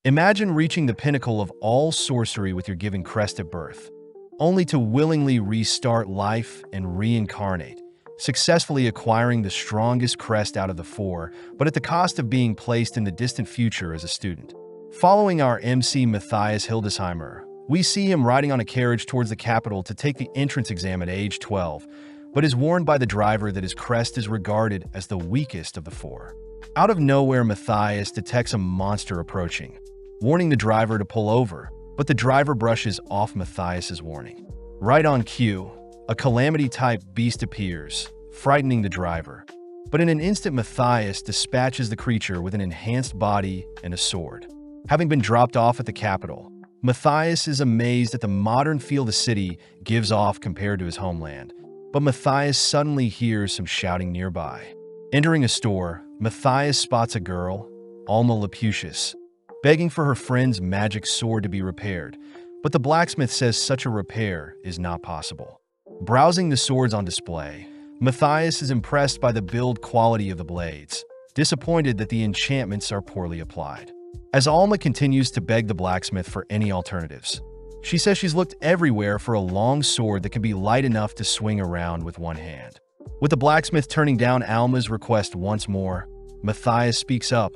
Imagine reaching the pinnacle of all sorcery with your given crest at birth, only to willingly restart life and reincarnate, successfully acquiring the strongest crest out of the four, but at the cost of being placed in the distant future as a student. Following our MC Matthias Hildesheimer, we see him riding on a carriage towards the capital to take the entrance exam at age 12, but is warned by the driver that his crest is regarded as the weakest of the four. Out of nowhere, Matthias detects a monster approaching, warning the driver to pull over, but the driver brushes off Matthias's warning. Right on cue, a calamity-type beast appears, frightening the driver. But in an instant, Matthias dispatches the creature with an enhanced body and a sword. Having been dropped off at the capital, Matthias is amazed at the modern feel the city gives off compared to his homeland. But Matthias suddenly hears some shouting nearby. Entering a store, Matthias spots a girl, Alma Lapucius, begging for her friend's magic sword to be repaired, but the blacksmith says such a repair is not possible. Browsing the swords on display, Matthias is impressed by the build quality of the blades, disappointed that the enchantments are poorly applied. As Alma continues to beg the blacksmith for any alternatives, she says she's looked everywhere for a long sword that can be light enough to swing around with one hand. With the blacksmith turning down Alma's request once more, Matthias speaks up,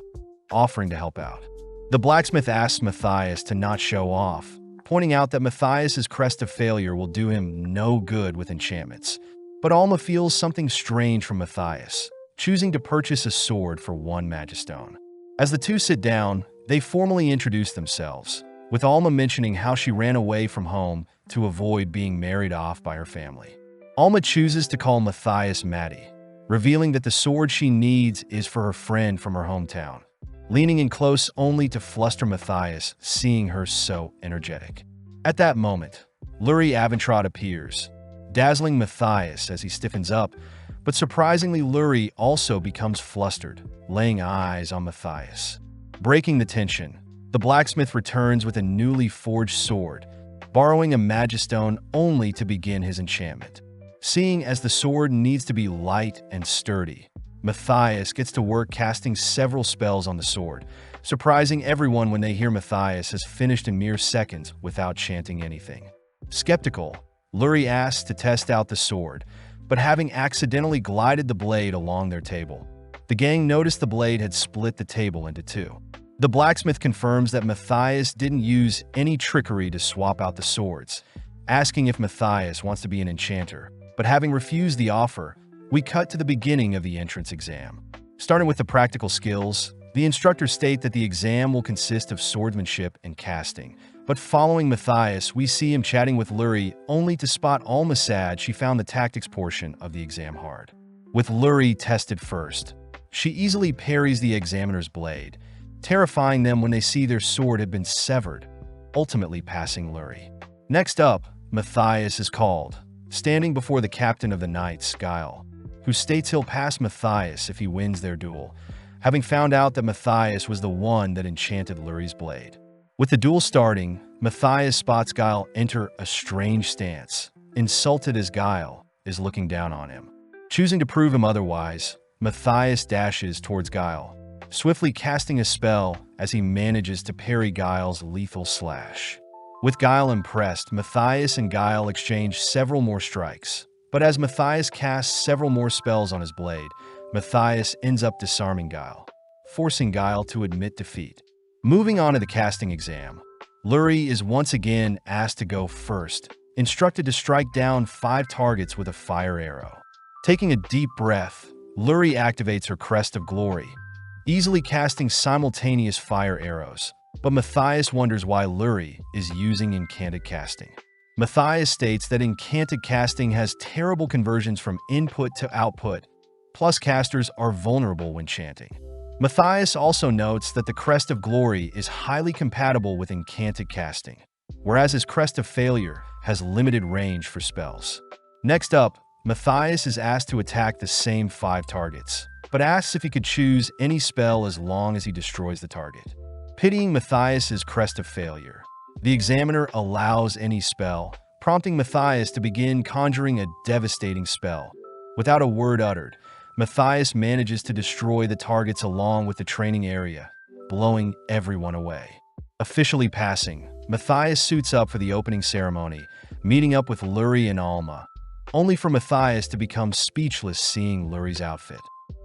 offering to help out. The blacksmith asks Matthias to not show off, pointing out that Matthias's crest of failure will do him no good with enchantments. But Alma feels something strange from Matthias, choosing to purchase a sword for one magistone. As the two sit down, they formally introduce themselves, with Alma mentioning how she ran away from home to avoid being married off by her family. Alma chooses to call Matthias Maddie, revealing that the sword she needs is for her friend from her hometown, leaning in close only to fluster Matthias, seeing her so energetic. At that moment, Lurie Aventrad appears, dazzling Matthias as he stiffens up, but surprisingly Lurie also becomes flustered, laying eyes on Matthias. Breaking the tension, the blacksmith returns with a newly forged sword, borrowing a magistone only to begin his enchantment. Seeing as the sword needs to be light and sturdy, Matthias gets to work casting several spells on the sword, surprising everyone when they hear Matthias has finished in mere seconds without chanting anything. Skeptical, Lurie asks to test out the sword, but having accidentally glided the blade along their table, the gang noticed the blade had split the table into two. The blacksmith confirms that Matthias didn't use any trickery to swap out the swords, asking if Matthias wants to be an enchanter, but having refused the offer, we cut to the beginning of the entrance exam. Starting with the practical skills, the instructors state that the exam will consist of swordsmanship and casting, but following Matthias, we see him chatting with Lurie only to spot Alma sad she found the tactics portion of the exam hard. With Lurie tested first, she easily parries the examiner's blade, terrifying them when they see their sword had been severed, ultimately passing Lurie. Next up, Matthias is called, standing before the captain of the Knights, Guile, who states he'll pass Matthias if he wins their duel, having found out that Matthias was the one that enchanted Lurie's blade. With the duel starting, Matthias spots Guile enter a strange stance, insulted as Guile is looking down on him. Choosing to prove him otherwise, Matthias dashes towards Guile, swiftly casting a spell as he manages to parry Guile's lethal slash. With Guile impressed, Matthias and Guile exchange several more strikes, but as Matthias casts several more spells on his blade, Matthias ends up disarming Guile, forcing Guile to admit defeat. Moving on to the casting exam, Lurie is once again asked to go first, instructed to strike down 5 targets with a fire arrow. Taking a deep breath, Lurie activates her Crest of Glory, easily casting simultaneous fire arrows, but Matthias wonders why Lurie is using incanted casting. Matthias states that incanted casting has terrible conversions from input to output, plus casters are vulnerable when chanting. Matthias also notes that the Crest of Glory is highly compatible with incanted casting, whereas his Crest of Failure has limited range for spells. Next up, Matthias is asked to attack the same 5 targets, but asks if he could choose any spell as long as he destroys the target. Pitying Matthias's Crest of Failure, the examiner allows any spell, prompting Matthias to begin conjuring a devastating spell. Without a word uttered, Matthias manages to destroy the targets along with the training area, blowing everyone away. Officially passing, Matthias suits up for the opening ceremony, meeting up with Luri and Alma, only for Matthias to become speechless seeing Luri's outfit.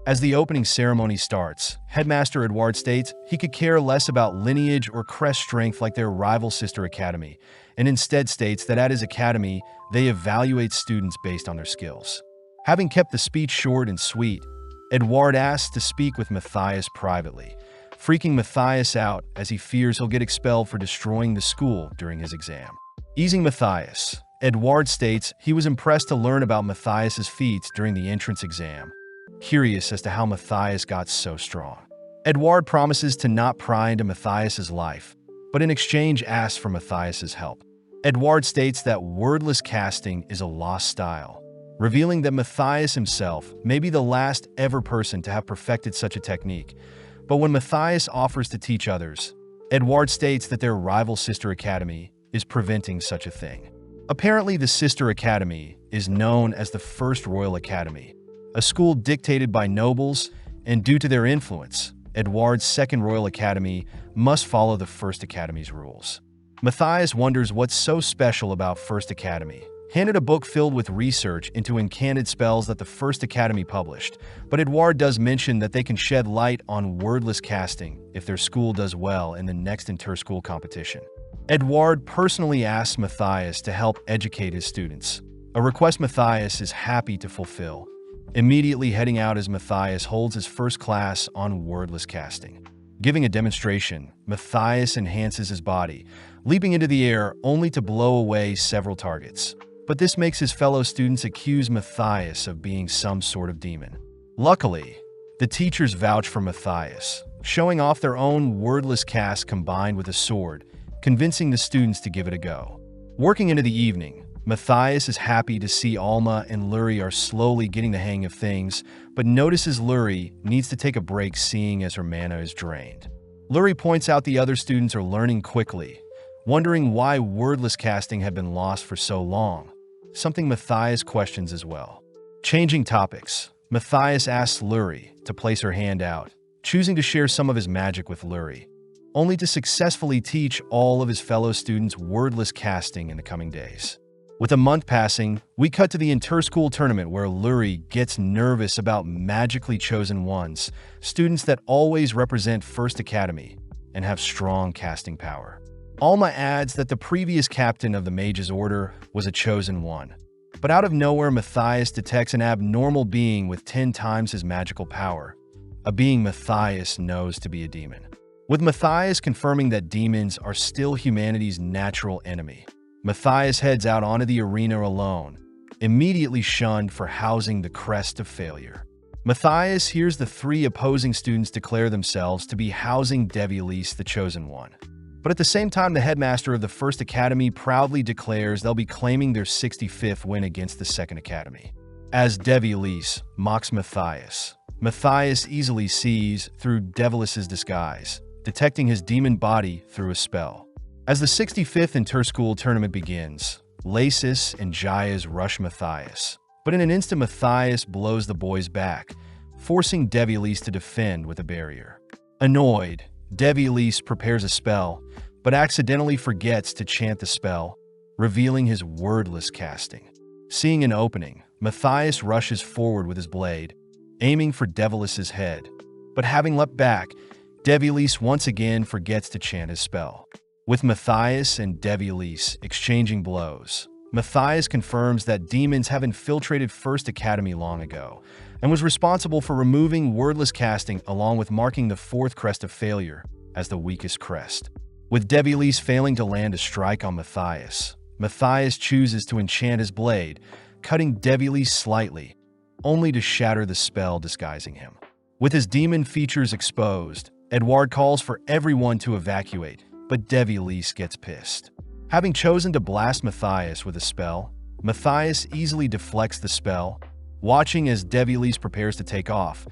As the opening ceremony starts, Headmaster Edward states he could care less about lineage or Crest strength like their rival sister academy, and instead states that at his academy, they evaluate students based on their skills. Having kept the speech short and sweet, Edward asks to speak with Matthias privately, freaking Matthias out as he fears he'll get expelled for destroying the school during his exam. Easing Matthias, Edward states he was impressed to learn about Matthias's feats during the entrance exam, curious as to how Matthias got so strong. Edward promises to not pry into Matthias's life, but in exchange asks for Matthias's help. Edward states that wordless casting is a lost style, revealing that Matthias himself may be the last ever person to have perfected such a technique. But when Matthias offers to teach others, Edward states that their rival sister academy is preventing such a thing. Apparently, the sister academy is known as the First Royal Academy, a school dictated by nobles, and due to their influence, Edward's Second Royal Academy must follow the First Academy's rules. Matthias wonders what's so special about First Academy, handed a book filled with research into incanted spells that the First Academy published, but Edward does mention that they can shed light on wordless casting if their school does well in the next inter-school competition. Edward personally asks Matthias to help educate his students, a request Matthias is happy to fulfill, immediately heading out as Matthias holds his first class on wordless casting. Giving a demonstration, Matthias enhances his body, leaping into the air only to blow away several targets. But this makes his fellow students accuse Matthias of being some sort of demon. Luckily, the teachers vouch for Matthias, showing off their own wordless cast combined with a sword, convincing the students to give it a go. Working into the evening, Matthias is happy to see Alma and Luri are slowly getting the hang of things, but notices Luri needs to take a break seeing as her mana is drained. Luri points out the other students are learning quickly, wondering why wordless casting had been lost for so long, something Matthias questions as well. Changing topics, Matthias asks Luri to place her hand out, choosing to share some of his magic with Luri, only to successfully teach all of his fellow students wordless casting in the coming days. With a month passing, we cut to the inter-school tournament where Luri gets nervous about magically chosen ones, students that always represent First Academy and have strong casting power. Alma adds that the previous captain of the Mage's Order was a chosen one, but out of nowhere Matthias detects an abnormal being with 10 times his magical power, a being Matthias knows to be a demon. With Matthias confirming that demons are still humanity's natural enemy, Matthias heads out onto the arena alone, immediately shunned for housing the Crest of failure. Matthias hears the 3 opposing students declare themselves to be housing Devielise, the chosen one. But at the same time, the headmaster of the First Academy proudly declares they'll be claiming their 65th win against the Second Academy. As Devielise mocks Matthias, Matthias easily sees through Devilice's disguise, detecting his demon body through a spell. As the 65th inter-school tournament begins, Lasis and Jayas rush Matthias, but in an instant Matthias blows the boys back, forcing Devielise to defend with a barrier. Annoyed, Devielise prepares a spell, but accidentally forgets to chant the spell, revealing his wordless casting. Seeing an opening, Matthias rushes forward with his blade, aiming for Devilice's head, but having leapt back, Devielise once again forgets to chant his spell. With Matthias and Devielise exchanging blows, Matthias confirms that demons have infiltrated First Academy long ago and was responsible for removing wordless casting along with marking the 4th Crest of Failure as the weakest crest. With Devielise failing to land a strike on Matthias, Matthias chooses to enchant his blade, cutting Devielise slightly, only to shatter the spell disguising him. With his demon features exposed, Edward calls for everyone to evacuate, but Devielise gets pissed. Having chosen to blast Matthias with a spell, Matthias easily deflects the spell, watching as Devielise prepares to take off,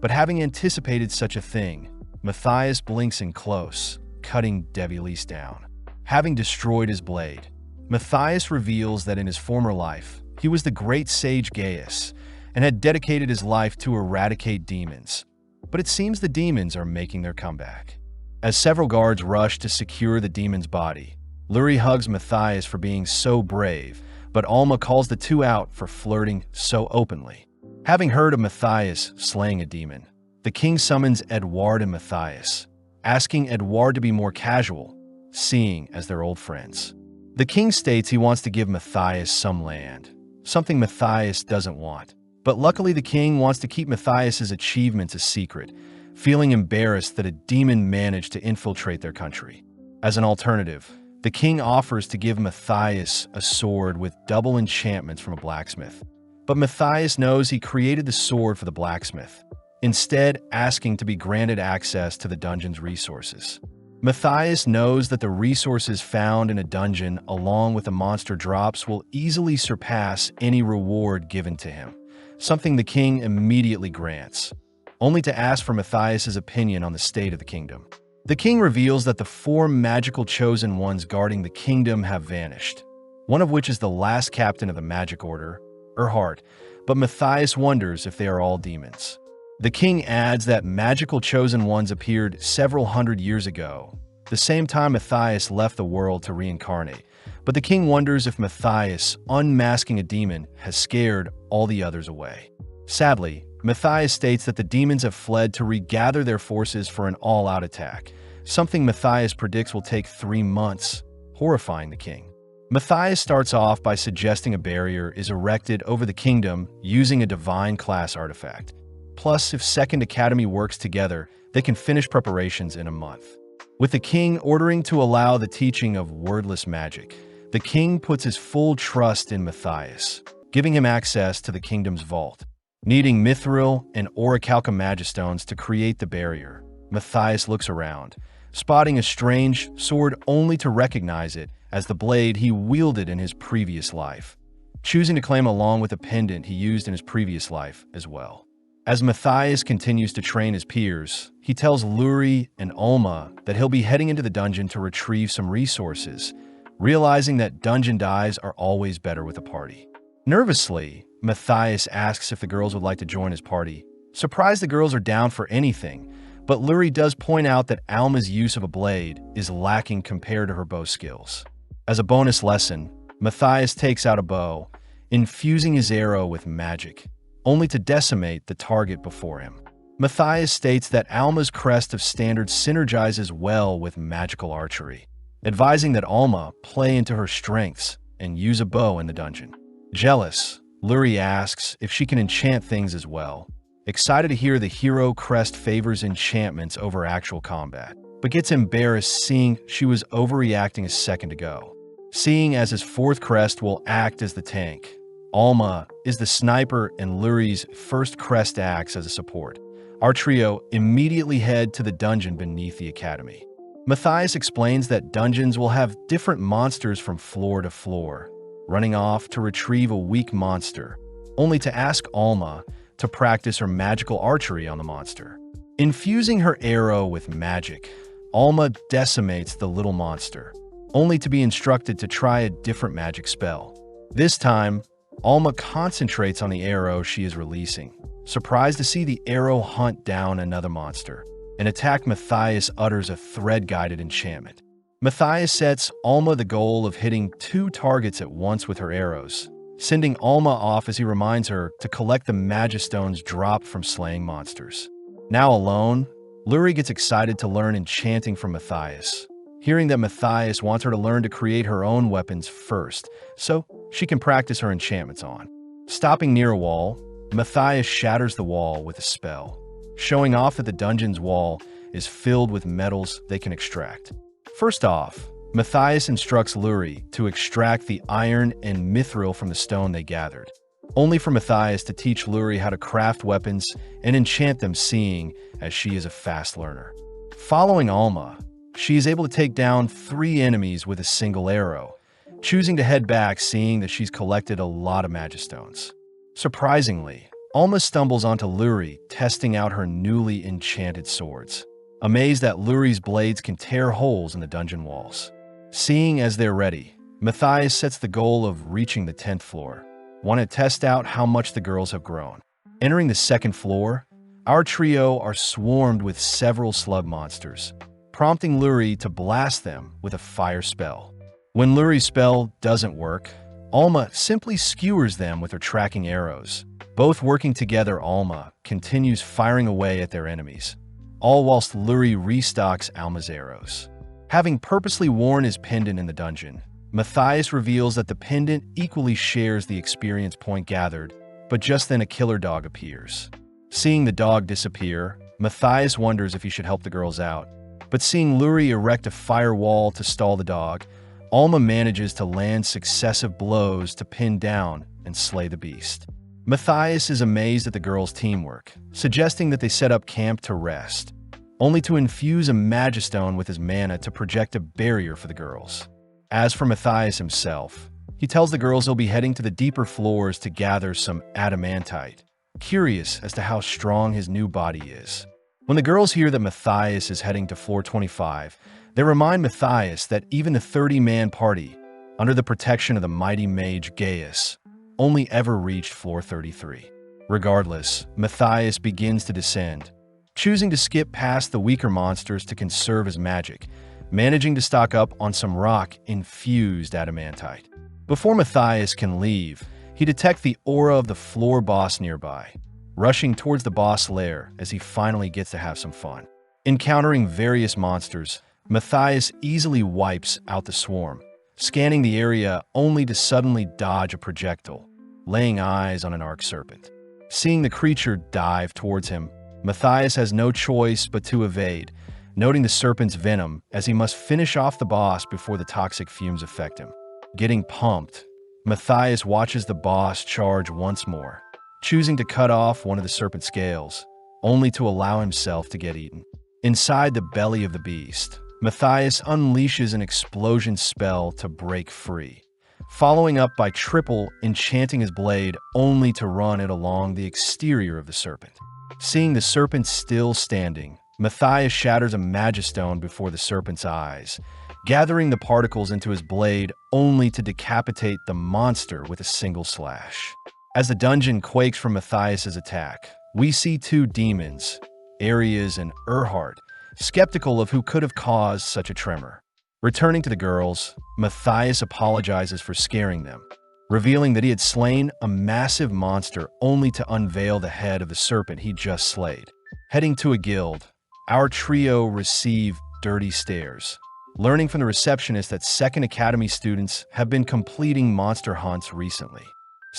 but having anticipated such a thing, Matthias blinks in close, cutting Devielise down. Having destroyed his blade, Matthias reveals that in his former life, he was the great sage Gaius and had dedicated his life to eradicate demons, but it seems the demons are making their comeback. As several guards rush to secure the demon's body, Luri hugs Matthias for being so brave, but Alma calls the two out for flirting so openly. Having heard of Matthias slaying a demon, the king summons Edouard and Matthias, asking Edouard to be more casual, seeing as they're old friends. The king states he wants to give Matthias some land, something Matthias doesn't want. But luckily the king wants to keep Matthias's achievements a secret, feeling embarrassed that a demon managed to infiltrate their country. As an alternative, the king offers to give Matthias a sword with double enchantments from a blacksmith. But Matthias knows he created the sword for the blacksmith, instead asking to be granted access to the dungeon's resources. Matthias knows that the resources found in a dungeon along with the monster drops will easily surpass any reward given to him, something the king immediately grants, only to ask for Matthias's opinion on the state of the kingdom. The king reveals that the 4 magical chosen ones guarding the kingdom have vanished, one of which is the last captain of the magic order, Erhard, but Matthias wonders if they are all demons. The king adds that magical chosen ones appeared several hundred years ago, the same time Matthias left the world to reincarnate, but the king wonders if Matthias unmasking a demon has scared all the others away. Sadly, Matthias states that the demons have fled to regather their forces for an all-out attack, something Matthias predicts will take 3 months, horrifying the king. Matthias starts off by suggesting a barrier is erected over the kingdom using a divine class artifact. Plus, if Second Academy works together, they can finish preparations in a month. With the king ordering to allow the teaching of wordless magic, the king puts his full trust in Matthias, giving him access to the kingdom's vault. Needing mithril and orichalcum magistones to create the barrier, Matthias looks around, spotting a strange sword only to recognize it as the blade he wielded in his previous life, choosing to claim along with a pendant he used in his previous life as well. As Matthias continues to train his peers, he tells Luri and Alma that he'll be heading into the dungeon to retrieve some resources, realizing that dungeon dives are always better with a party. Nervously, Matthias asks if the girls would like to join his party. Surprised the girls are down for anything, but Luri does point out that Alma's use of a blade is lacking compared to her bow skills. As a bonus lesson, Matthias takes out a bow, infusing his arrow with magic, only to decimate the target before him. Matthias states that Alma's Crest of Standard synergizes well with magical archery, advising that Alma play into her strengths and use a bow in the dungeon. Jealous, Luri asks if she can enchant things as well, excited to hear the hero Crest favors enchantments over actual combat, but gets embarrassed seeing she was overreacting a second ago. Seeing as his 4th Crest will act as the tank, Alma is the sniper and Luri's first Crest acts as a support. Our trio immediately head to the dungeon beneath the academy. Matthias explains that dungeons will have different monsters from floor to floor, running off to retrieve a weak monster, only to ask Alma to practice her magical archery on the monster. Infusing her arrow with magic, Alma decimates the little monster, only to be instructed to try a different magic spell. This time, Alma concentrates on the arrow she is releasing, surprised to see the arrow hunt down another monster. An attack Matthias utters a thread-guided enchantment. Matthias sets Alma the goal of hitting 2 targets at once with her arrows, sending Alma off as he reminds her to collect the magistones dropped from slaying monsters. Now alone, Luri gets excited to learn enchanting from Matthias, hearing that Matthias wants her to learn to create her own weapons first, so she can practice her enchantments on. Stopping near a wall, Matthias shatters the wall with a spell, showing off that the dungeon's wall is filled with metals they can extract. First off, Matthias instructs Luri to extract the iron and mithril from the stone they gathered, only for Matthias to teach Luri how to craft weapons and enchant them, seeing as she is a fast learner. Following Alma, she is able to take down 3 enemies with a single arrow, choosing to head back seeing that she's collected a lot of magistones. Surprisingly, Alma stumbles onto Luri testing out her newly enchanted swords, amazed that Luri's blades can tear holes in the dungeon walls. Seeing as they're ready, Matthias sets the goal of reaching the 10th floor, wanting to test out how much the girls have grown. Entering the 2nd floor, our trio are swarmed with several slug monsters, prompting Luri to blast them with a fire spell. When Luri's spell doesn't work, Alma simply skewers them with her tracking arrows. Both working together, Alma continues firing away at their enemies, all whilst Luri restocks Alma's arrows. Having purposely worn his pendant in the dungeon, Matthias reveals that the pendant equally shares the experience point gathered, but just then a killer dog appears. Seeing the dog disappear, Matthias wonders if he should help the girls out, but seeing Luri erect a firewall to stall the dog, Alma manages to land successive blows to pin down and slay the beast. Matthias is amazed at the girls' teamwork, suggesting that they set up camp to rest, only to infuse a Magistone with his mana to project a barrier for the girls. As for Matthias himself, he tells the girls he'll be heading to the deeper floors to gather some adamantite, curious as to how strong his new body is. When the girls hear that Matthias is heading to floor 25, they remind Matthias that even the 30-man party, under the protection of the mighty mage Gaius, only ever reached floor 33. Regardless, Matthias begins to descend, choosing to skip past the weaker monsters to conserve his magic, managing to stock up on some rock-infused adamantite. Before Matthias can leave, he detects the aura of the floor boss nearby, rushing towards the boss lair as he finally gets to have some fun. Encountering various monsters, Matthias easily wipes out the swarm, scanning the area only to suddenly dodge a projectile, laying eyes on an arc serpent. Seeing the creature dive towards him, Matthias has no choice but to evade, noting the serpent's venom as he must finish off the boss before the toxic fumes affect him. Getting pumped, Matthias watches the boss charge once more, choosing to cut off one of the serpent's scales, only to allow himself to get eaten. Inside the belly of the beast, Matthias unleashes an explosion spell to break free, following up by triple enchanting his blade only to run it along the exterior of the serpent. Seeing the serpent still standing, Matthias shatters a Magistone before the serpent's eyes, gathering the particles into his blade only to decapitate the monster with a single slash. As the dungeon quakes from Matthias's attack, we see two demons, Arias and Erhard, skeptical of who could have caused such a tremor. Returning to the girls, Matthias apologizes for scaring them, revealing that he had slain a massive monster only to unveil the head of the serpent he just slayed. Heading to a guild, our trio receive dirty stares, learning from the receptionist that Second Academy students have been completing monster hunts recently.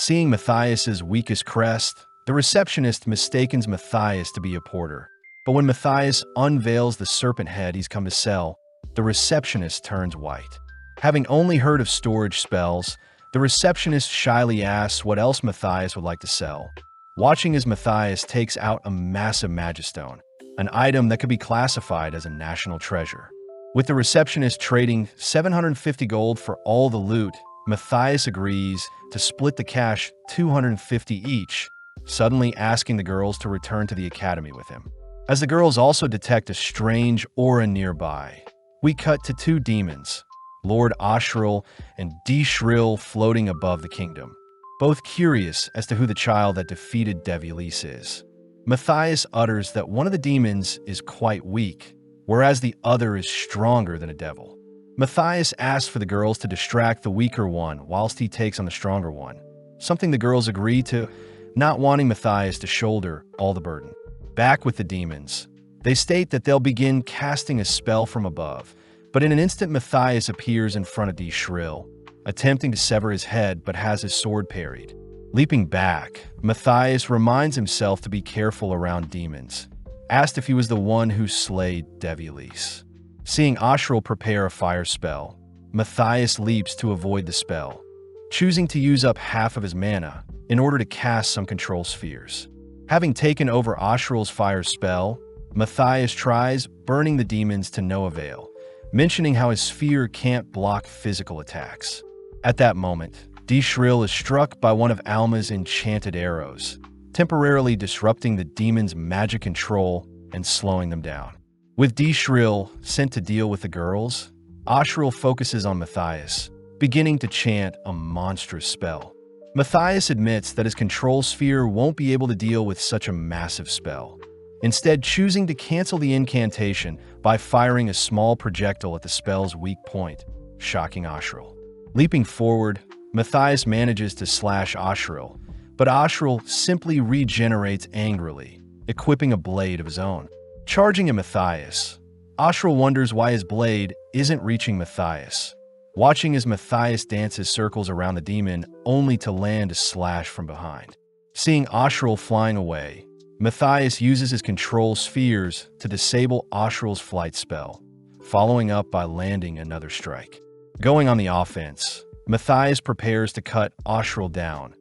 Seeing Matthias's weakest crest, the receptionist mistakes Matthias to be a porter. But when Matthias unveils the serpent head he's come to sell, the receptionist turns white. Having only heard of storage spells, the receptionist shyly asks what else Matthias would like to sell, watching as Matthias takes out a massive Magistone, an item that could be classified as a national treasure. With the receptionist trading 750 gold for all the loot, Matthias agrees to split the cash 250 each, suddenly asking the girls to return to the academy with him. As the girls also detect a strange aura nearby, we cut to two demons, Lord Ashrill and D-Shrill, floating above the kingdom, both curious as to who the child that defeated Devilis is. Matthias utters that one of the demons is quite weak, whereas the other is stronger than a devil. Matthias asks for the girls to distract the weaker one whilst he takes on the stronger one, something the girls agree to, not wanting Matthias to shoulder all the burden. Back with the demons, they state that they'll begin casting a spell from above, but in an instant Matthias appears in front of D-Shrill, attempting to sever his head but has his sword parried. Leaping back, Matthias reminds himself to be careful around demons, asked if he was the one who slayed Devilis. Seeing Ashrill prepare a fire spell, Matthias leaps to avoid the spell, choosing to use up half of his mana in order to cast some control spheres. Having taken over Ashrill's fire spell, Matthias tries burning the demons to no avail, mentioning how his sphere can't block physical attacks. At that moment, D-Shrill is struck by one of Alma's enchanted arrows, temporarily disrupting the demon's magic control and slowing them down. With D-Shrill sent to deal with the girls, Ashrill focuses on Matthias, beginning to chant a monstrous spell. Matthias admits that his control sphere won't be able to deal with such a massive spell, instead choosing to cancel the incantation by firing a small projectile at the spell's weak point, shocking Ashril. Leaping forward, Matthias manages to slash Ashril, but Ashril simply regenerates angrily, equipping a blade of his own. Charging at Matthias, Ashril wonders why his blade isn't reaching Matthias, watching as Matthias dances circles around the demon only to land a slash from behind. Seeing Ashril flying away, Matthias uses his control spheres to disable Ashril's flight spell, following up by landing another strike. Going on the offense, Matthias prepares to cut Ashril down,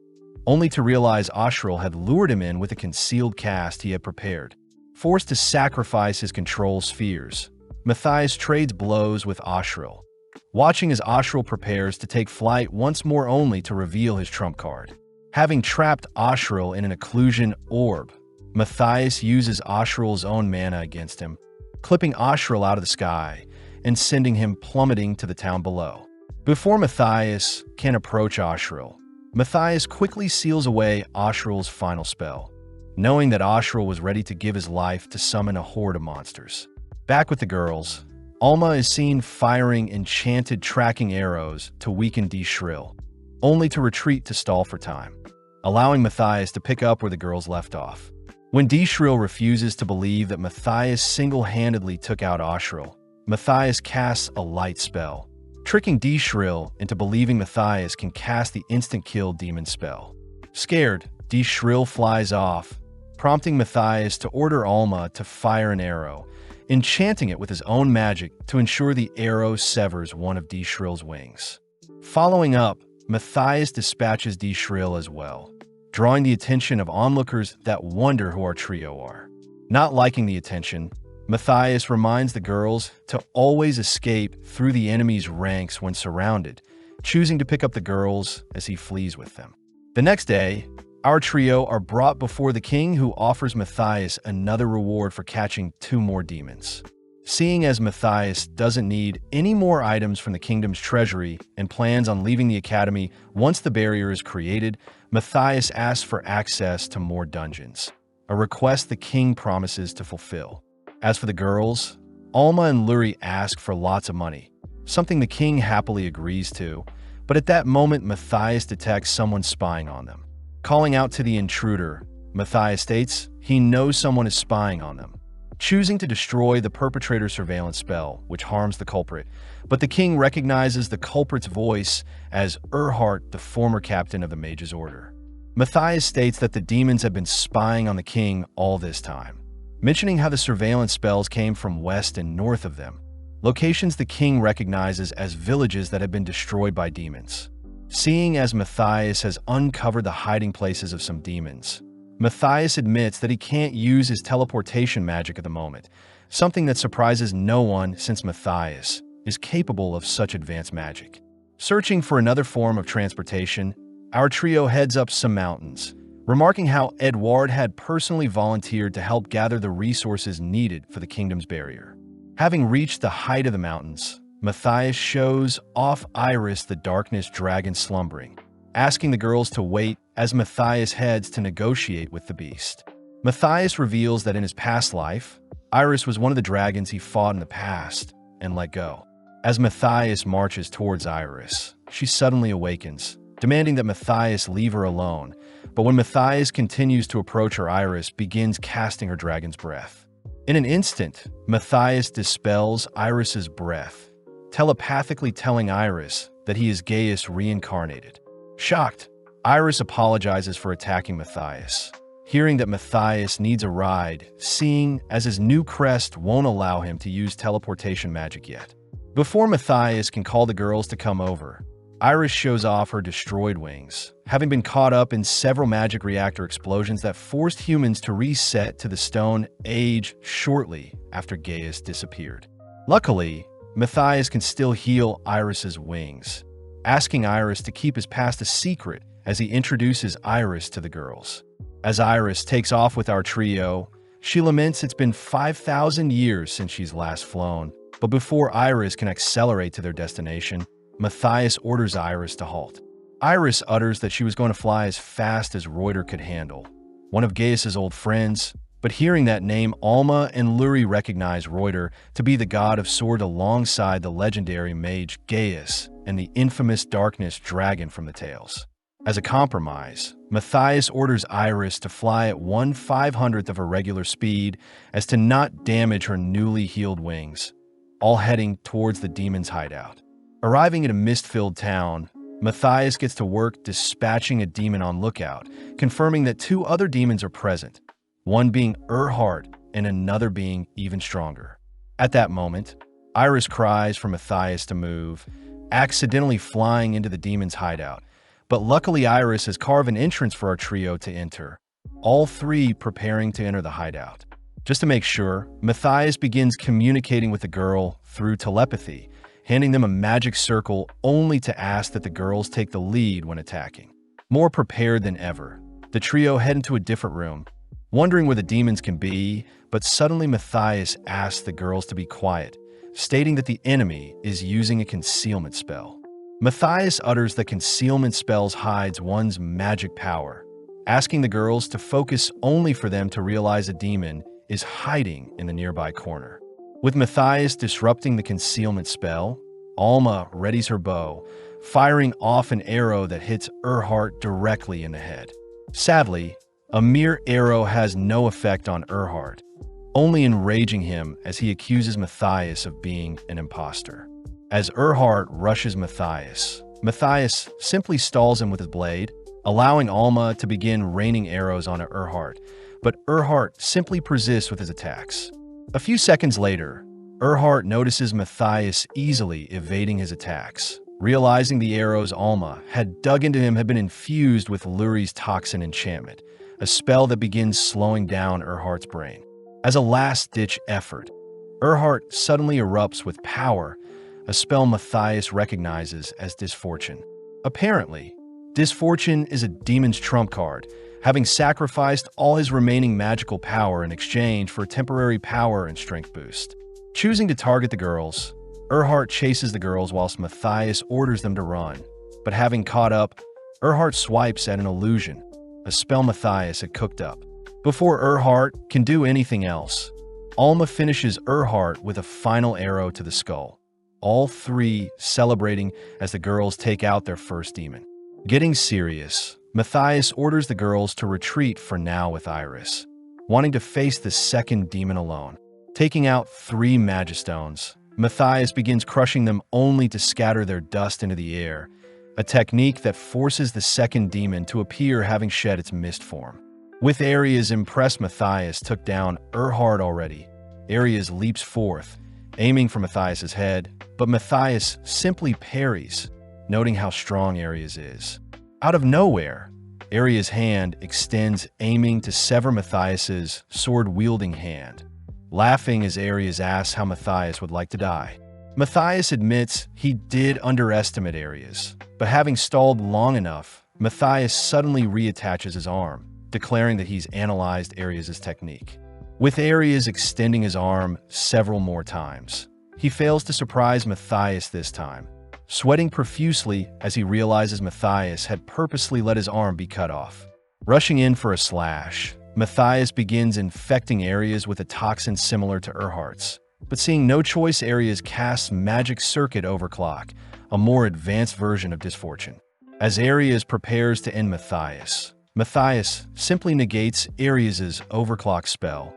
only to realize Ashril had lured him in with a concealed cast he had prepared. Forced to sacrifice his control spheres, Matthias trades blows with Ashril, watching as Ashril prepares to take flight once more only to reveal his trump card. Having trapped Ashril in an occlusion orb, Matthias uses Ashril's own mana against him, clipping Ashril out of the sky and sending him plummeting to the town below. Before Matthias can approach Ashril, Matthias quickly seals away Ashril's final spell, knowing that Ashril was ready to give his life to summon a horde of monsters. Back with the girls, Alma is seen firing enchanted tracking arrows to weaken D-Shrill, only to retreat to stall for time, allowing Matthias to pick up where the girls left off. When D-Shrill refuses to believe that Matthias single-handedly took out Ashril, Matthias casts a light spell, tricking D-Shrill into believing Matthias can cast the instant-kill demon spell. Scared, D-Shrill flies off, prompting Matthias to order Alma to fire an arrow, enchanting it with his own magic to ensure the arrow severs one of D-Shrill's wings. Following up, Matthias dispatches D-Shrill as well, drawing the attention of onlookers that wonder who our trio are. Not liking the attention, Matthias reminds the girls to always escape through the enemy's ranks when surrounded, choosing to pick up the girls as he flees with them. The next day, our trio are brought before the king, who offers Matthias another reward for catching 2 more demons. Seeing as Matthias doesn't need any more items from the kingdom's treasury and plans on leaving the academy once the barrier is created, Matthias asks for access to more dungeons, a request the king promises to fulfill. As for the girls, Alma and Luri ask for lots of money, something the king happily agrees to, but at that moment Matthias detects someone spying on them. Calling out to the intruder, Matthias states he knows someone is spying on them, choosing to destroy the perpetrator's surveillance spell, which harms the culprit, but the king recognizes the culprit's voice as Erhardt, the former captain of the Mage's Order. Matthias states that the demons have been spying on the king all this time, mentioning how the surveillance spells came from west and north of them, locations the king recognizes as villages that have been destroyed by demons. Seeing as Matthias has uncovered the hiding places of some demons, Matthias admits that he can't use his teleportation magic at the moment, something that surprises no one since Matthias is capable of such advanced magic. Searching for another form of transportation, our trio heads up some mountains, remarking how Edward had personally volunteered to help gather the resources needed for the kingdom's barrier. Having reached the height of the mountains, Matthias shows off Iris, the darkness dragon slumbering, asking the girls to wait as Matthias heads to negotiate with the beast. Matthias reveals that in his past life, Iris was one of the dragons he fought in the past and let go. As Matthias marches towards Iris, she suddenly awakens, demanding that Matthias leave her alone, but when Matthias continues to approach her, Iris begins casting her dragon's breath. In an instant, Matthias dispels Iris's breath, telepathically telling Iris that he is Gaius reincarnated. Shocked, Iris apologizes for attacking Matthias, hearing that Matthias needs a ride, seeing as his new crest won't allow him to use teleportation magic yet. Before Matthias can call the girls to come over, Iris shows off her destroyed wings, having been caught up in several magic reactor explosions that forced humans to reset to the Stone Age shortly after Gaius disappeared. Luckily, Matthias can still heal Iris's wings, asking Iris to keep his past a secret as he introduces Iris to the girls. As Iris takes off with our trio, she laments it's been 5,000 years since she's last flown, but before Iris can accelerate to their destination, Matthias orders Iris to halt. Iris utters that she was going to fly as fast as Reuter could handle, one of Gaius's old friends, But hearing that name, Alma and Luri recognize Reuter to be the god of sword alongside the legendary mage Gaius and the infamous darkness dragon from the tales. As a compromise, Matthias orders Iris to fly at 1/500th of her regular speed as to not damage her newly healed wings, all heading towards the demon's hideout. Arriving at a mist-filled town, Matthias gets to work dispatching a demon on lookout, confirming that 2 other demons are present, one being Erhardt and another being even stronger. At that moment, Iris cries for Matthias to move, accidentally flying into the demon's hideout. But luckily Iris has carved an entrance for our trio to enter, all 3 preparing to enter the hideout. Just to make sure, Matthias begins communicating with the girl through telepathy, handing them a magic circle only to ask that the girls take the lead when attacking. More prepared than ever, the trio head into a different room, wondering where the demons can be, but suddenly Matthias asks the girls to be quiet, stating that the enemy is using a concealment spell. Matthias utters that concealment spells hides one's magic power, asking the girls to focus only for them to realize a demon is hiding in the nearby corner. With Matthias disrupting the concealment spell, Alma readies her bow, firing off an arrow that hits Erhardt directly in the head. Sadly, a mere arrow has no effect on Erhardt, only enraging him as he accuses Matthias of being an imposter. As Erhardt rushes Matthias, Matthias simply stalls him with his blade, allowing Alma to begin raining arrows on Erhardt, but Erhardt simply persists with his attacks. A few seconds later, Erhardt notices Matthias easily evading his attacks, realizing the arrows Alma had dug into him had been infused with Luri's toxin enchantment, a spell that begins slowing down Erhardt's brain. As a last-ditch effort, Erhardt suddenly erupts with power, a spell Matthias recognizes as Disfortune. Apparently, Disfortune is a demon's trump card, having sacrificed all his remaining magical power in exchange for a temporary power and strength boost. Choosing to target the girls, Erhardt chases the girls whilst Matthias orders them to run, but having caught up, Erhardt swipes at an illusion, a spell Matthias had cooked up. Before Erhardt can do anything else, Alma finishes Erhardt with a final arrow to the skull, all 3 celebrating as the girls take out their first demon. Getting serious, Matthias orders the girls to retreat for now with Iris, wanting to face the second demon alone. Taking out 3 Magistones, Matthias begins crushing them only to scatter their dust into the air, a technique that forces the second demon to appear having shed its mist form. With Ares impressed, Matthias took down Erhardt already. Ares leaps forth, aiming for Matthias's head, but Matthias simply parries, noting how strong Ares is. Out of nowhere, Ares' hand extends, aiming to sever Matthias's sword-wielding hand, laughing as Ares asks how Matthias would like to die. Matthias admits he did underestimate Ares, but having stalled long enough, Matthias suddenly reattaches his arm, declaring that he's analyzed Ares' technique. With Ares extending his arm several more times, he fails to surprise Matthias this time, sweating profusely as he realizes Matthias had purposely let his arm be cut off. Rushing in for a slash, Matthias begins infecting Ares with a toxin similar to Erhardt's, but seeing no choice, Ares casts Magic Circuit Overclock, a more advanced version of Disfortune. As Ares prepares to end Matthias, Matthias simply negates Ares' overclock spell,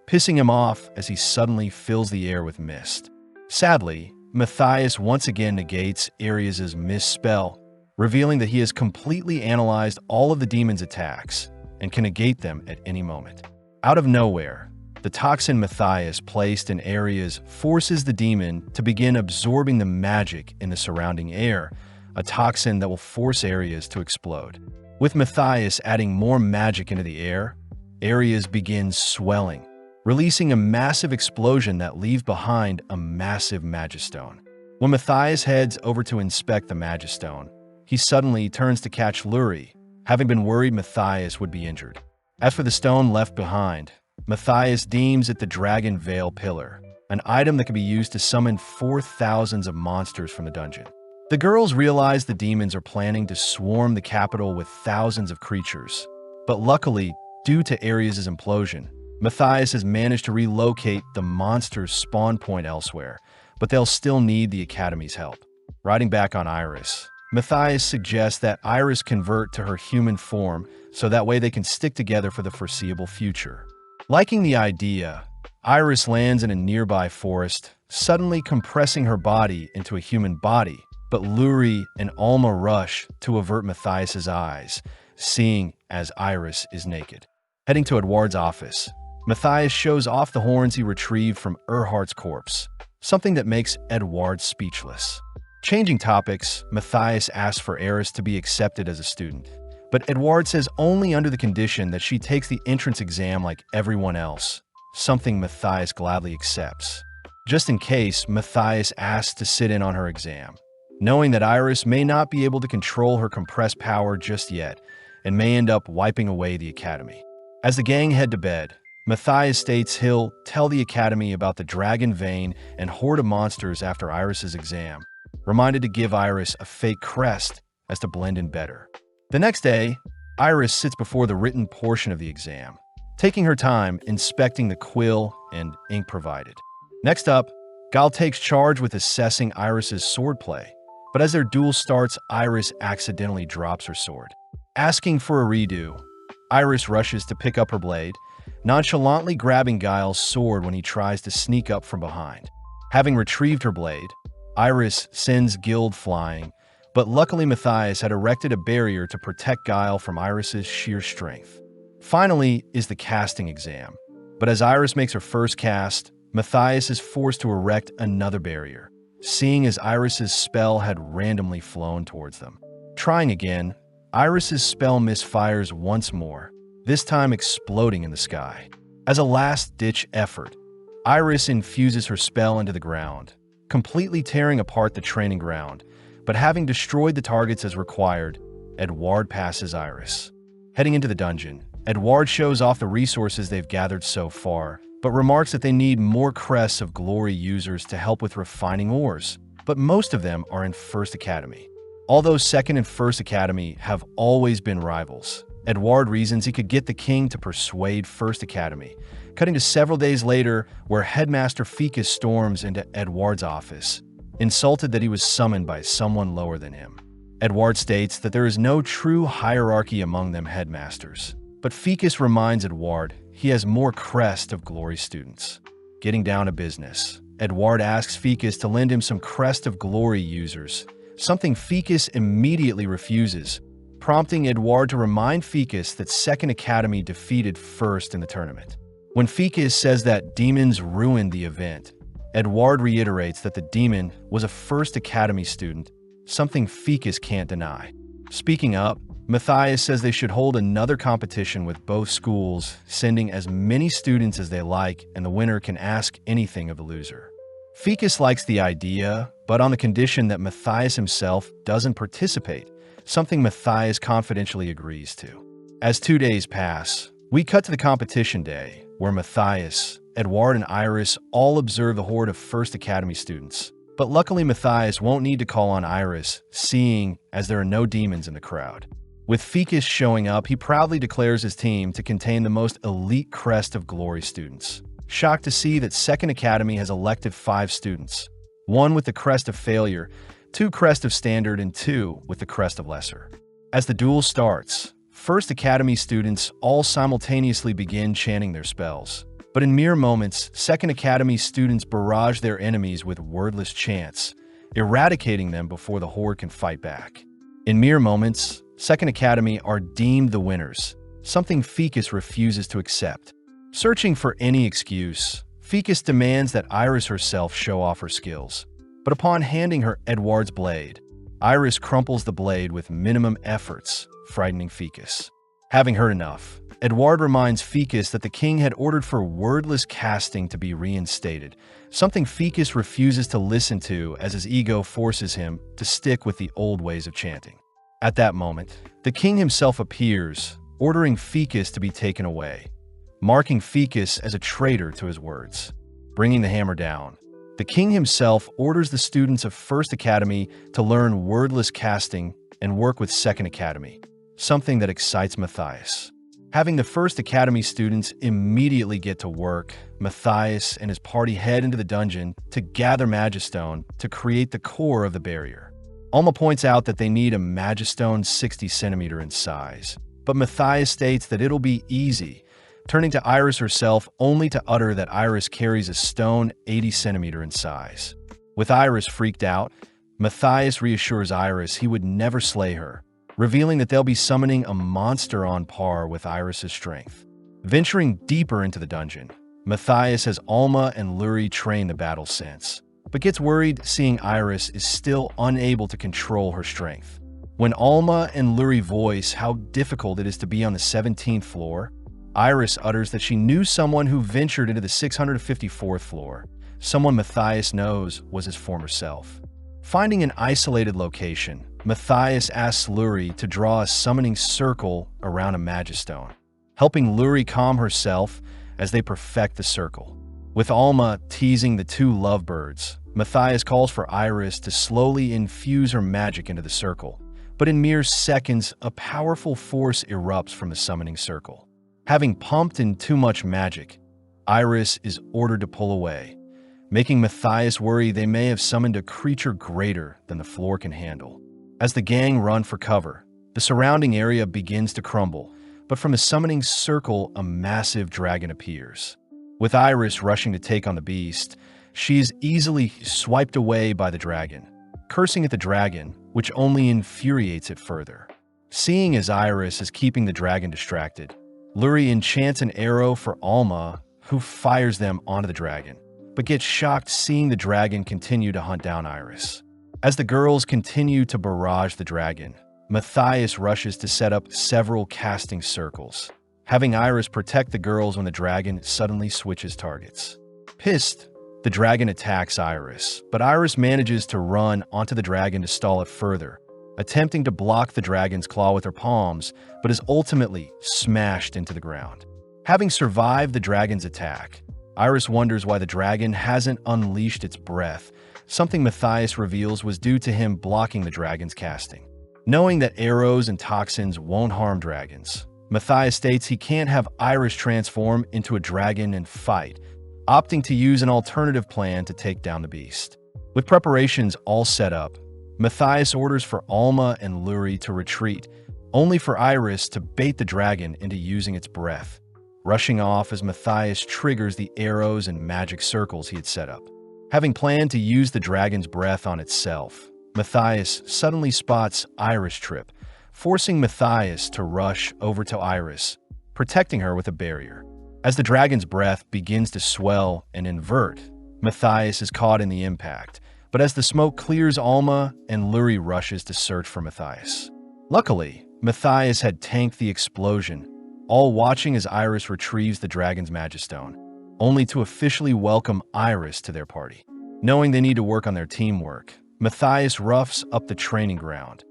pissing him off as he suddenly fills the air with mist. Sadly, Matthias once again negates Ares' mist spell, revealing that he has completely analyzed all of the demon's attacks and can negate them at any moment. Out of nowhere, the toxin Matthias placed in Ares forces the demon to begin absorbing the magic in the surrounding air, a toxin that will force Ares to explode. With Matthias adding more magic into the air, Ares begins swelling, releasing a massive explosion that leaves behind a massive Magistone. When Matthias heads over to inspect the Magistone, he suddenly turns to catch Luri, having been worried Matthias would be injured. As for the stone left behind, Matthias deems it the Dragon Veil Pillar, an item that can be used to summon 4,000 of monsters from the dungeon. The girls realize the demons are planning to swarm the capital with thousands of creatures, but luckily, due to Ares' implosion, Matthias has managed to relocate the monster's spawn point elsewhere, but they'll still need the Academy's help. Riding back on Iris, Matthias suggests that Iris convert to her human form so that way they can stick together for the foreseeable future. Liking the idea, Iris lands in a nearby forest, suddenly compressing her body into a human body, but Luri and Alma rush to avert Matthias's eyes, seeing as Iris is naked. Heading to Edouard's office, Matthias shows off the horns he retrieved from Erhardt's corpse, something that makes Edouard speechless. Changing topics, Matthias asks for Eris to be accepted as a student, but Edouard says only under the condition that she takes the entrance exam like everyone else, something Matthias gladly accepts. Just in case, Matthias asks to sit in on her exam, knowing that Iris may not be able to control her compressed power just yet and may end up wiping away the Academy. As the gang head to bed, Matthias states he'll tell the Academy about the Dragon Vein and horde of monsters after Iris's exam, reminded to give Iris a fake crest as to blend in better. The next day, Iris sits before the written portion of the exam, taking her time inspecting the quill and ink provided. Next up, Gal takes charge with assessing Iris's swordplay, but as their duel starts, Iris accidentally drops her sword. Asking for a redo, Iris rushes to pick up her blade, nonchalantly grabbing Guile's sword when he tries to sneak up from behind. Having retrieved her blade, Iris sends Guild flying, but luckily Matthias had erected a barrier to protect Guile from Iris's sheer strength. Finally is the casting exam, but as Iris makes her first cast, Matthias is forced to erect another barrier, seeing as Iris's spell had randomly flown towards them. Trying again, Iris's spell misfires once more, this time exploding in the sky. As a last-ditch effort, Iris infuses her spell into the ground, completely tearing apart the training ground, but having destroyed the targets as required, Edouard passes Iris. Heading into the dungeon, Edouard shows off the resources they've gathered so far, but remarks that they need more Crests of Glory users to help with refining ores, but most of them are in First Academy. Although Second and First Academy have always been rivals, Edouard reasons he could get the king to persuade First Academy, cutting to several days later where Headmaster Ficus storms into Edouard's office, insulted that he was summoned by someone lower than him. Edouard states that there is no true hierarchy among them headmasters, but Ficus reminds Edouard he has more Crest of Glory students. Getting down to business, Edouard asks Ficus to lend him some Crest of Glory users, something Ficus immediately refuses, prompting Edouard to remind Ficus that Second Academy defeated First in the tournament. When Ficus says that demons ruined the event, Edouard reiterates that the demon was a First Academy student, something Ficus can't deny. Speaking up, Matthias says they should hold another competition with both schools, sending as many students as they like, and the winner can ask anything of the loser. Ficus likes the idea, but on the condition that Matthias himself doesn't participate, something Matthias confidentially agrees to. As 2 days pass, we cut to the competition day, where Matthias, Edouard, and Iris all observe the horde of First Academy students. But luckily Matthias won't need to call on Iris, seeing as there are no demons in the crowd. With Ficus showing up, he proudly declares his team to contain the most elite Crest of Glory students. Shocked to see that Second Academy has elected 5 students, 1 with the Crest of Failure, 2 Crest of Standard, and 2 with the Crest of Lesser. As the duel starts, First Academy students all simultaneously begin chanting their spells. But in mere moments, Second Academy students barrage their enemies with wordless chants, eradicating them before the horde can fight back. In mere moments, Second Academy are deemed the winners, something Ficus refuses to accept. Searching for any excuse, Ficus demands that Iris herself show off her skills. But upon handing her Edouard's blade, Iris crumples the blade with minimum efforts, frightening Ficus. Having heard enough, Edouard reminds Ficus that the king had ordered for wordless casting to be reinstated, something Ficus refuses to listen to as his ego forces him to stick with the old ways of chanting. At that moment, the king himself appears, ordering Ficus to be taken away, marking Ficus as a traitor to his words. Bringing the hammer down, the king himself orders the students of First Academy to learn wordless casting and work with Second Academy, something that excites Matthias. Having the first Academy students immediately get to work, Matthias and his party head into the dungeon to gather Magistone to create the core of the barrier. Alma points out that they need a Magistone 60 centimeter in size, but Matthias states that it'll be easy, turning to Iris herself only to utter that Iris carries a stone 80 centimeter in size. With Iris freaked out, Matthias reassures Iris he would never slay her, revealing that they'll be summoning a monster on par with Iris's strength. Venturing deeper into the dungeon, Matthias has Alma and Luri train the battle sense, but gets worried seeing Iris is still unable to control her strength. When Alma and Luri voice how difficult it is to be on the 17th floor, Iris utters that she knew someone who ventured into the 654th floor, someone Matthias knows was his former self. Finding an isolated location, Matthias asks Luri to draw a summoning circle around a Magistone, helping Luri calm herself as they perfect the circle. With Alma teasing the two lovebirds, Matthias calls for Iris to slowly infuse her magic into the circle, but in mere seconds, a powerful force erupts from the summoning circle. Having pumped in too much magic, Iris is ordered to pull away, making Matthias worry they may have summoned a creature greater than the floor can handle. As the gang run for cover, the surrounding area begins to crumble, but from the summoning circle, a massive dragon appears. With Iris rushing to take on the beast, she is easily swiped away by the dragon, cursing at the dragon, which only infuriates it further. Seeing as Iris is keeping the dragon distracted, Luri enchants an arrow for Alma, who fires them onto the dragon, but gets shocked seeing the dragon continue to hunt down Iris. As the girls continue to barrage the dragon, Matthias rushes to set up several casting circles, having Iris protect the girls when the dragon suddenly switches targets. Pissed, the dragon attacks Iris, but Iris manages to run onto the dragon to stall it further, attempting to block the dragon's claw with her palms, but is ultimately smashed into the ground. Having survived the dragon's attack, Iris wonders why the dragon hasn't unleashed its breath, something Matthias reveals was due to him blocking the dragon's casting. Knowing that arrows and toxins won't harm dragons, Matthias states he can't have Iris transform into a dragon and fight, opting to use an alternative plan to take down the beast. With preparations all set up, Matthias orders for Alma and Luri to retreat, only for Iris to bait the dragon into using its breath, rushing off as Matthias triggers the arrows and magic circles he had set up. Having planned to use the dragon's breath on itself, Matthias suddenly spots Iris trip, forcing Matthias to rush over to Iris, protecting her with a barrier. As the dragon's breath begins to swell and invert, Matthias is caught in the impact, but as the smoke clears Alma and Luri rushes to search for Matthias. Luckily, Matthias had tanked the explosion, all watching as Iris retrieves the dragon's Magistone, only to officially welcome Iris to their party. Knowing they need to work on their teamwork, Matthias roughs up the training ground,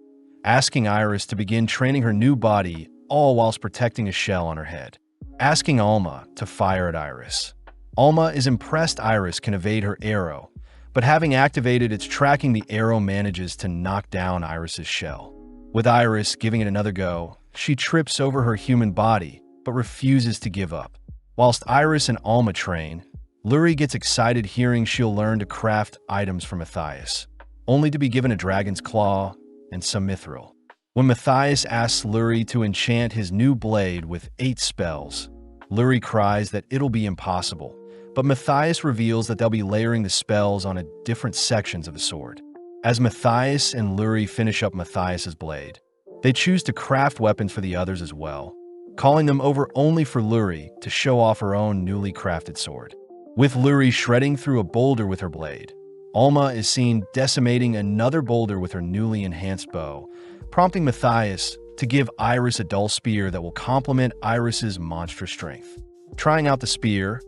asking Iris to begin training her new body, all whilst protecting a shell on her head. Asking Alma to fire at Iris. Alma is impressed Iris can evade her arrow, but having activated its tracking, the arrow manages to knock down Iris's shell. With Iris giving it another go, she trips over her human body, but refuses to give up. Whilst Iris and Alma train, Luri gets excited hearing she'll learn to craft items for Matthias, only to be given a dragon's claw and some mithril. When Matthias asks Luri to enchant his new blade with 8 spells, Luri cries that it'll be impossible, but Matthias reveals that they'll be layering the spells on different sections of the sword. As Matthias and Luri finish up Matthias's blade, they choose to craft weapons for the others as well, calling them over only for Luri to show off her own newly crafted sword. With Luri shredding through a boulder with her blade, Alma is seen decimating another boulder with her newly enhanced bow, prompting Matthias to give Iris a dull spear that will complement Iris's monstrous strength. Trying out the spear,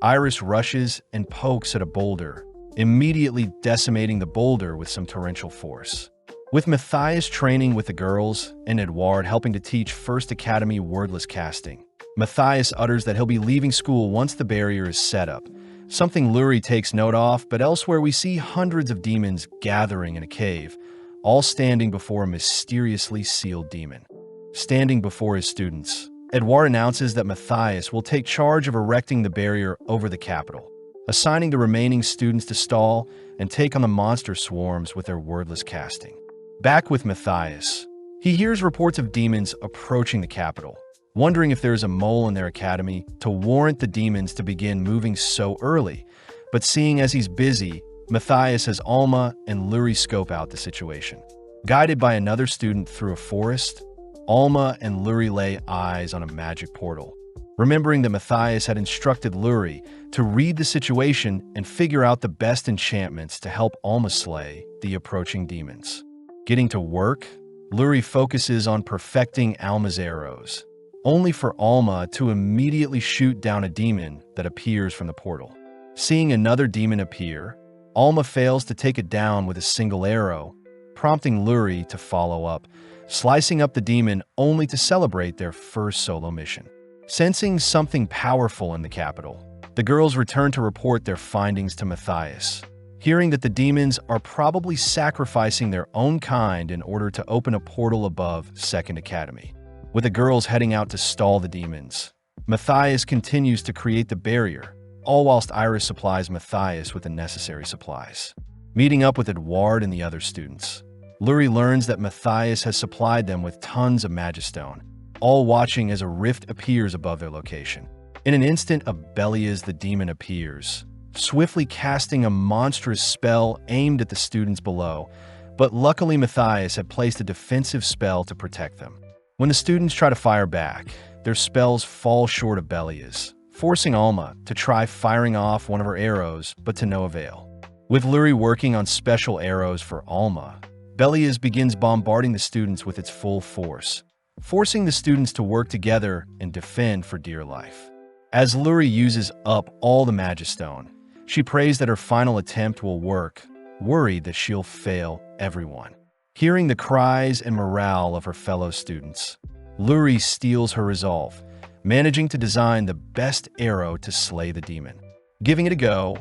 Iris rushes and pokes at a boulder, immediately decimating the boulder with some torrential force. With Matthias training with the girls and Edouard helping to teach First Academy wordless casting, Matthias utters that he'll be leaving school once the barrier is set up, something Luri takes note of, but elsewhere we see hundreds of demons gathering in a cave, all standing before a mysteriously sealed demon. Standing before his students, Edouard announces that Matthias will take charge of erecting the barrier over the capital, assigning the remaining students to stall and take on the monster swarms with their wordless casting. Back with Matthias, he hears reports of demons approaching the capital, wondering if there is a mole in their academy to warrant the demons to begin moving so early. But seeing as he's busy, Matthias has Alma and Luri scope out the situation. Guided by another student through a forest, Alma and Luri lay eyes on a magic portal, remembering that Matthias had instructed Luri to read the situation and figure out the best enchantments to help Alma slay the approaching demons. Getting to work, Luri focuses on perfecting Alma's arrows, only for Alma to immediately shoot down a demon that appears from the portal. Seeing another demon appear, Alma fails to take it down with a single arrow, prompting Luri to follow up, slicing up the demon only to celebrate their first solo mission. Sensing something powerful in the capital, the girls return to report their findings to Matthias, hearing that the demons are probably sacrificing their own kind in order to open a portal above Second Academy. With the girls heading out to stall the demons, Matthias continues to create the barrier, all whilst Iris supplies Matthias with the necessary supplies. Meeting up with Edouard and the other students, Luri learns that Matthias has supplied them with tons of Magistone, all watching as a rift appears above their location. In an instant, Abelias the demon appears, swiftly casting a monstrous spell aimed at the students below, but luckily Matthias had placed a defensive spell to protect them. When the students try to fire back, their spells fall short of Belias, forcing Alma to try firing off one of her arrows, but to no avail. With Luri working on special arrows for Alma, Belias begins bombarding the students with its full force, forcing the students to work together and defend for dear life. As Luri uses up all the Magistone, she prays that her final attempt will work, worried that she'll fail everyone. Hearing the cries and morale of her fellow students, Luri steals her resolve, managing to design the best arrow to slay the demon. Giving it a go,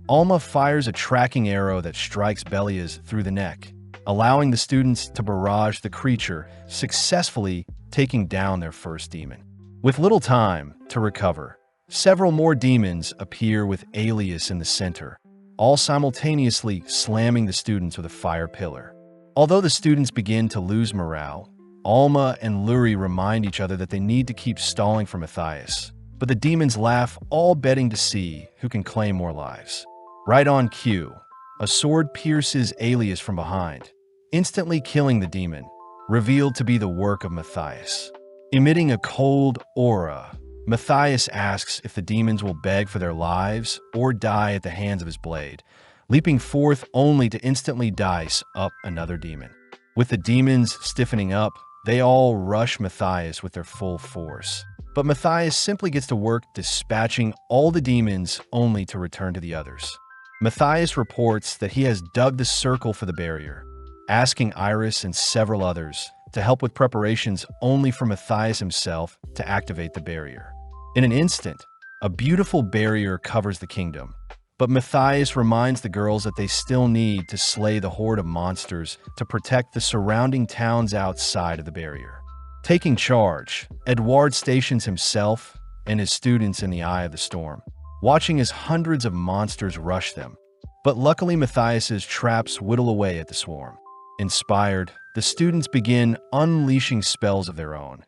Alma fires a tracking arrow that strikes Belias through the neck, allowing the students to barrage the creature, successfully taking down their first demon. With little time to recover, several more demons appear with Alias in the center, all simultaneously slamming the students with a fire pillar. Although the students begin to lose morale, Alma and Luri remind each other that they need to keep stalling for Matthias, but the demons laugh, all betting to see who can claim more lives. Right on cue, a sword pierces Alias from behind, instantly killing the demon, revealed to be the work of Matthias. Emitting a cold aura, Matthias asks if the demons will beg for their lives or die at the hands of his blade, leaping forth only to instantly dice up another demon. With the demons stiffening up, they all rush Matthias with their full force. But Matthias simply gets to work dispatching all the demons only to return to the others. Matthias reports that he has dug the circle for the barrier, asking Iris and several others to help with preparations only for Matthias himself to activate the barrier. In an instant, a beautiful barrier covers the kingdom, but Matthias reminds the girls that they still need to slay the horde of monsters to protect the surrounding towns outside of the barrier. Taking charge, Edouard stations himself and his students in the eye of the storm, watching as hundreds of monsters rush them. But luckily Matthias's traps whittle away at the swarm. Inspired, the students begin unleashing spells of their own,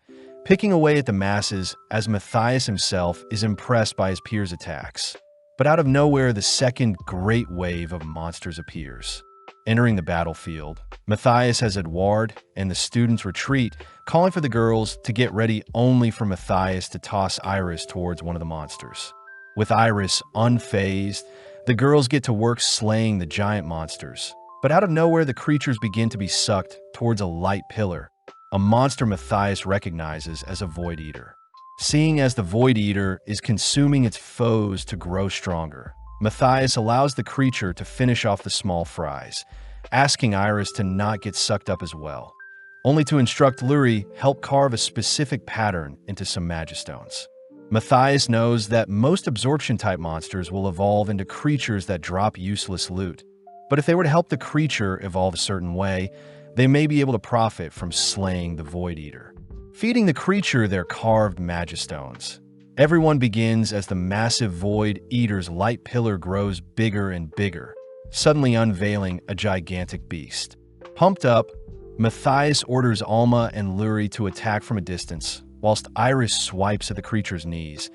picking away at the masses as Matthias himself is impressed by his peers' attacks. But out of nowhere, the second great wave of monsters appears. Entering the battlefield, Matthias has Edouard and the students retreat, calling for the girls to get ready only for Matthias to toss Iris towards one of the monsters. With Iris unfazed, the girls get to work slaying the giant monsters. But out of nowhere, the creatures begin to be sucked towards a light pillar, a monster Matthias recognizes as a Void Eater. Seeing as the Void Eater is consuming its foes to grow stronger, Matthias allows the creature to finish off the small fries, asking Iris to not get sucked up as well, only to instruct Luri help carve a specific pattern into some Magistones. Matthias knows that most absorption-type monsters will evolve into creatures that drop useless loot, but if they were to help the creature evolve a certain way, they may be able to profit from slaying the Void Eater. feeding the creature their carved magistones. Everyone begins as the massive Void Eater's light pillar grows bigger and bigger, suddenly unveiling a gigantic beast. Pumped up, Matthias orders Alma and Luri to attack from a distance, whilst Iris swipes at the creature's knees.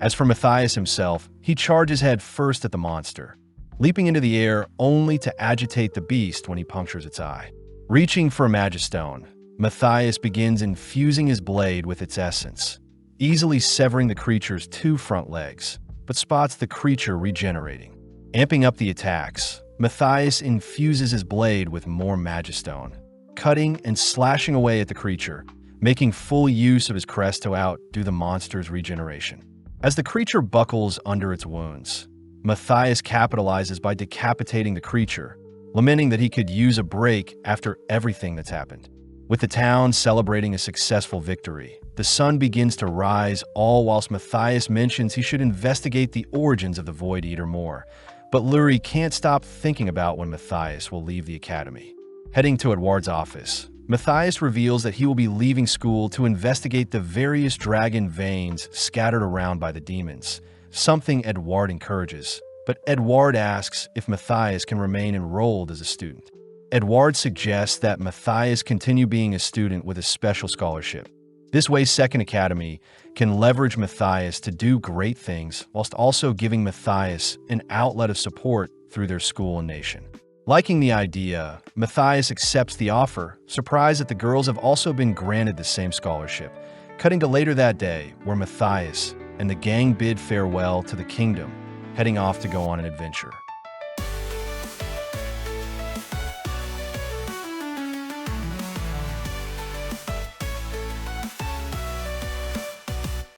As for Matthias himself, he charges head first at the monster, leaping into the air only to agitate the beast when he punctures its eye. Reaching for a Magistone, Matthias begins infusing his blade with its essence, easily severing the creature's 2 front legs, but spots the creature regenerating. Amping up the attacks, Matthias infuses his blade with more Magistone, cutting and slashing away at the creature, making full use of his crest to outdo the monster's regeneration. As the creature buckles under its wounds, Matthias capitalizes by decapitating the creature, lamenting that he could use a break after everything that's happened. With the town celebrating a successful victory, the sun begins to rise, all whilst Matthias mentions he should investigate the origins of the Void Eater more. But Luri can't stop thinking about when Matthias will leave the academy. Heading to Edward's office, Matthias reveals that he will be leaving school to investigate the various dragon veins scattered around by the demons, something Edward encourages. But Edward asks if Matthias can remain enrolled as a student. Edward suggests that Matthias continue being a student with a special scholarship. This way, Second Academy can leverage Matthias to do great things, whilst also giving Matthias an outlet of support through their school and nation. Liking the idea, Matthias accepts the offer, surprised that the girls have also been granted the same scholarship. Cutting to later that day, where Matthias and the gang bid farewell to the kingdom, heading off to go on an adventure.